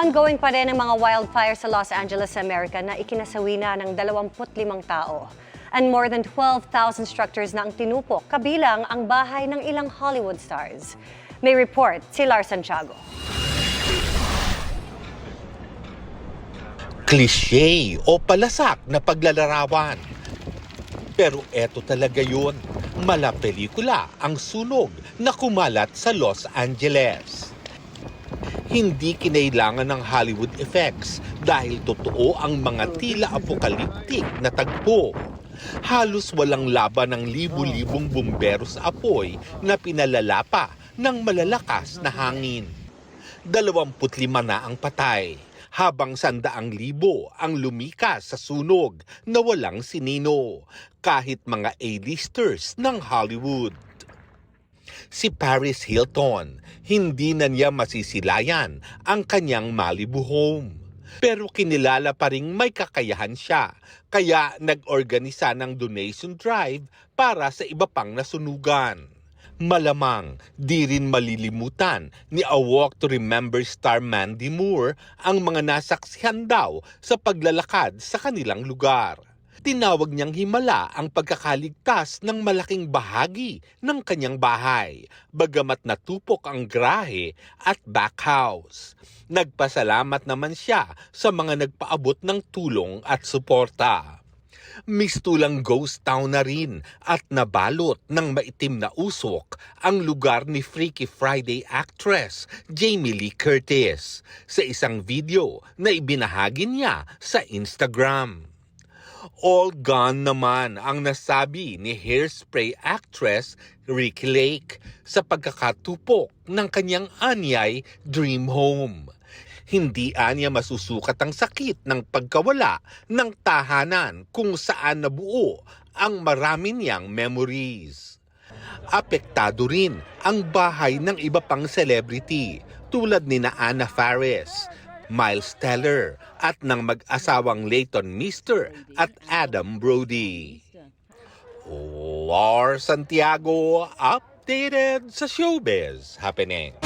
Ongoing pa rin ang mga wildfires sa Los Angeles, America na ikinasawi na ng 25 tao. And more than 12,000 structures na ang tinupok, kabilang ang bahay ng ilang Hollywood stars. May report si Lars Santiago. Cliché o palasak na paglalarawan. Pero eto talaga yun, mala pelikula ang sunog na kumalat sa Los Angeles. Hindi kinailangan ng Hollywood effects dahil totoo ang mga tila apokaliptik na tagpo. Halos walang laban ng libu-libong bumbero sa apoy na pinalala pa ng malalakas na hangin. 25 na ang patay, habang 100,000 ang lumikas sa sunog na walang sinino, kahit mga A-listers ng Hollywood. Si Paris Hilton, hindi na niya masisilayan ang kanyang Malibu home. Pero kinilala pa ring may kakayahan siya, kaya nag-organisa ng donation drive para sa iba pang nasunugan. Malamang di rin malilimutan ni A Walk to Remember star Mandy Moore ang mga nasaksihan daw sa paglalakad sa kanilang lugar. Tinawag niyang himala ang pagkakaligtas ng malaking bahagi ng kanyang bahay, bagamat natupok ang grahe at back house. Nagpasalamat naman siya sa mga nagpaabot ng tulong at suporta. Mistulang ghost town na rin at nabalot ng maitim na usok ang lugar ni Freaky Friday actress Jamie Lee Curtis sa isang video na ibinahagi niya sa Instagram. All gone naman ang nasabi ni Hairspray actress Ricki Lake sa pagkakatupok ng kanyang anyay dream home. Hindi anya masusukat ang sakit ng pagkawala ng tahanan kung saan nabuo ang marami niyang memories. Apektado rin ang bahay ng iba pang celebrity tulad ni Anna Faris, Miles Teller at ng mag-asawang Leighton Meester at Adam Brody. Lars Santiago, updated sa showbiz happening.